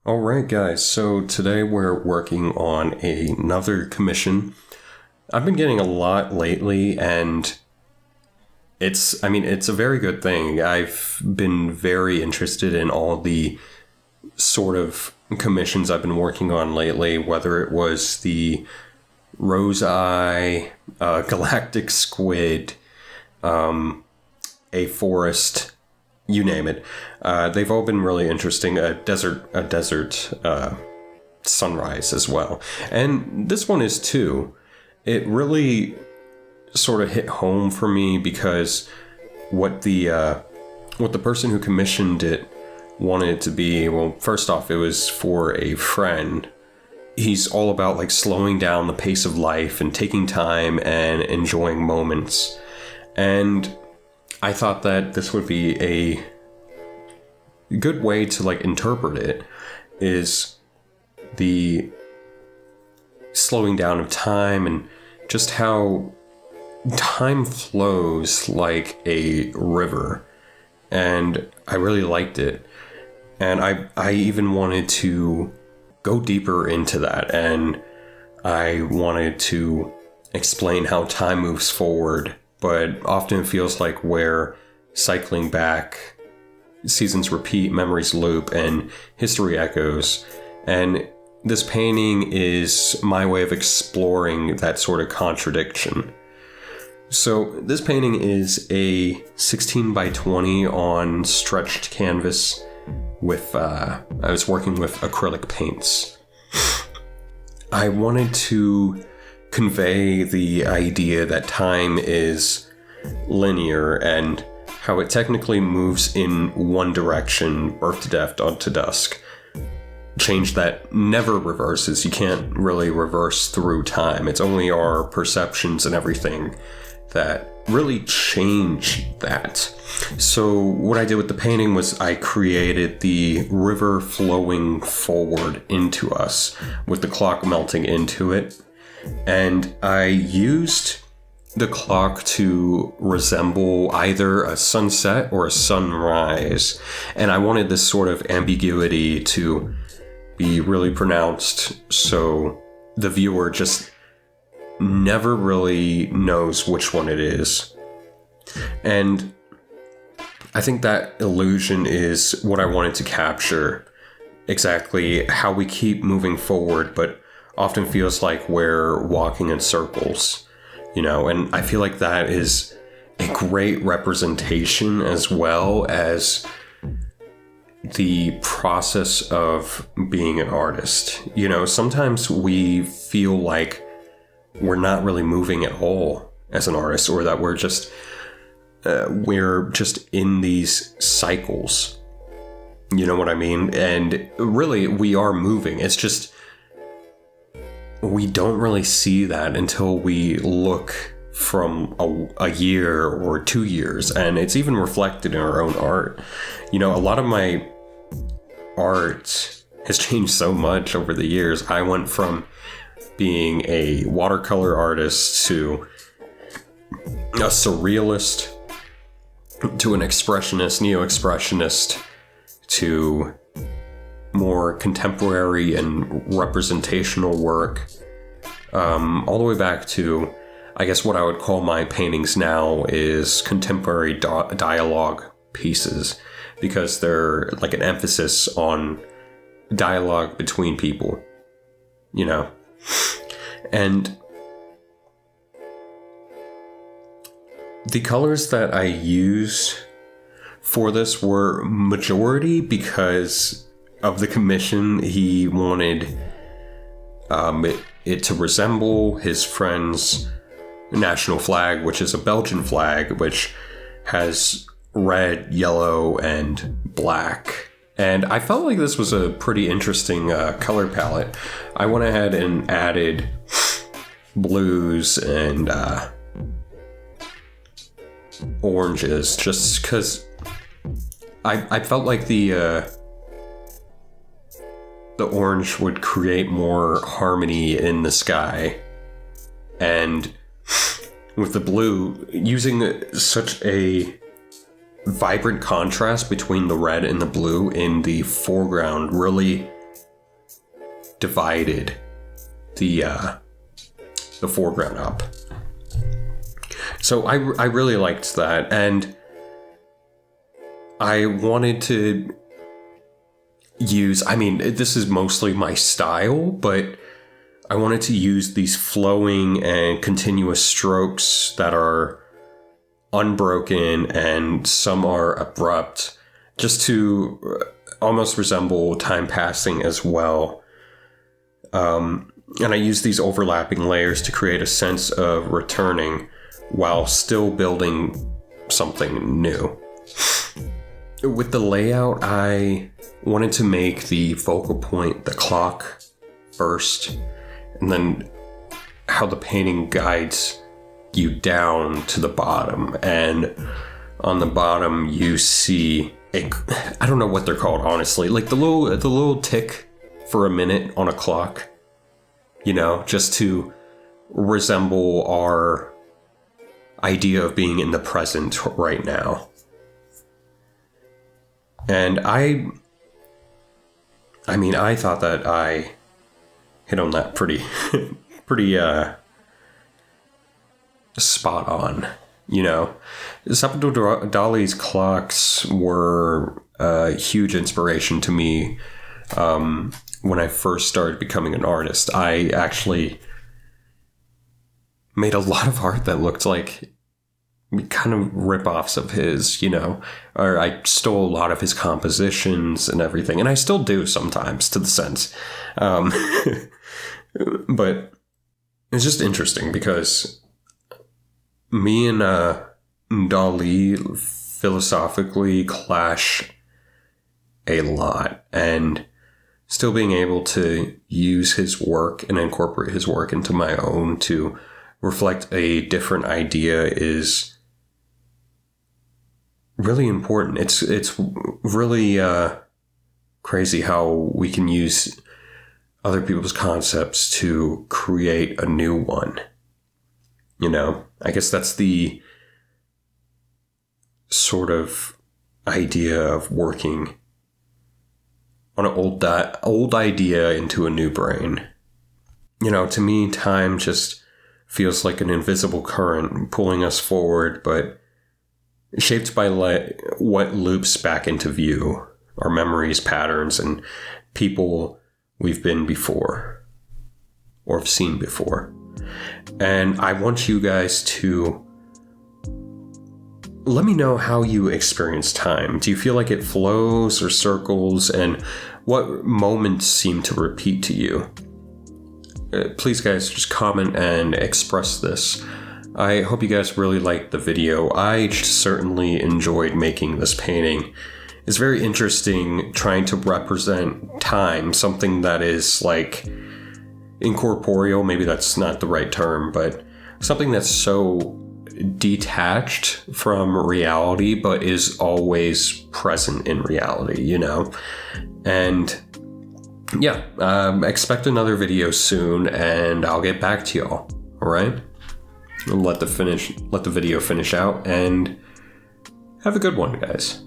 All right, guys. So today we're working on another commission. I've been getting a lot lately, and it's a very good thing. I've been very interested in all the sort of commissions I've been working on lately, whether it was the Rose Eye, Galactic Squid, a forest, you name it. They've all been really interesting. A desert sunrise as well. And this one is too. It really sort of hit home for me because what the person who commissioned it wanted it to be, well, first off, it was for a friend. He's all about like slowing down the pace of life and taking time and enjoying moments. And I thought that this would be a good way to like interpret it, is the slowing down of time and just how time flows like a river. And I really liked it. And I even wanted to go deeper into that, and I wanted to explain how time moves forward, but often it feels like we're cycling back, seasons repeat, memories loop, and history echoes. And this painting is my way of exploring that sort of contradiction. So this painting is a 16 by 20 on stretched canvas with, I was working with acrylic paints. I wanted to convey the idea that time is linear and how it technically moves in one direction, birth to death, dawn to dusk. Change that never reverses. You can't really reverse through time. It's only our perceptions and everything that really change that. So what I did with the painting was I created the river flowing forward into us with the clock melting into it. And I used the clock to resemble either a sunset or a sunrise. And I wanted this sort of ambiguity to be really pronounced, so the viewer just never really knows which one it is. And I think that illusion is what I wanted to capture. Exactly how we keep moving forward, but often feels like we're walking in circles, and I feel like that is a great representation as well as the process of being an artist. Sometimes we feel like we're not really moving at all as an artist, or that we're just in these cycles. You know what I mean? And really, we are moving. It's just we don't really see that until we look from a year or 2 years, and it's even reflected in our own art. A lot of my art has changed so much over the years. I went from being a watercolor artist to a surrealist to an expressionist, neo-expressionist, to more contemporary and representational work, all the way back to, I guess what I would call my paintings now is contemporary dialogue pieces, because they're like an emphasis on dialogue between people, And the colors that I used for this were majority because of the commission. He wanted it to resemble his friend's national flag, which is a Belgian flag, which has red, yellow, and black. And I felt like this was a pretty interesting color palette. I went ahead and added blues and oranges just because I felt like the orange would create more harmony in the sky. And with the blue, using such a vibrant contrast between the red and the blue in the foreground really divided the foreground up. So I really liked that, and I wanted to use, I mean, this is mostly my style, but I wanted to use these flowing and continuous strokes that are unbroken and some are abrupt, just to almost resemble time passing as well. And I use these overlapping layers to create a sense of returning while still building something new. With the layout, I wanted to make the focal point the clock first, and then how the painting guides you down to the bottom. And on the bottom, you see I don't know what they're called, honestly, like the little tick for a minute on a clock, you know, just to resemble our idea of being in the present right now. And I thought that I hit on that pretty spot on, you know. Salvador Dali's clocks were a huge inspiration to me when I first started becoming an artist. I actually made a lot of art that looked like kind of rip-offs of his, you know, or I stole a lot of his compositions and everything, and I still do sometimes, to the sense. But it's just interesting because me and Dali philosophically clash a lot, and still being able to use his work and incorporate his work into my own to reflect a different idea is really important. It's really crazy how we can use other people's concepts to create a new one. You know, I guess that's the sort of idea of working on an old idea into a new brain. You know, to me, time just feels like an invisible current pulling us forward, but shaped by what loops back into view, our memories, patterns, and people we've been before or have seen before. And I want you guys to let me know how you experience time. Do you feel like it flows or circles, and what moments seem to repeat to you? Please, guys, just comment and express this. I hope you guys really liked the video. I certainly enjoyed making this painting. It's very interesting trying to represent time, something that is like incorporeal, maybe that's not the right term, but something that's so detached from reality, but is always present in reality, you know? And yeah, expect another video soon, and I'll get back to y'all, all right? Let the video finish out, and have a good one, guys.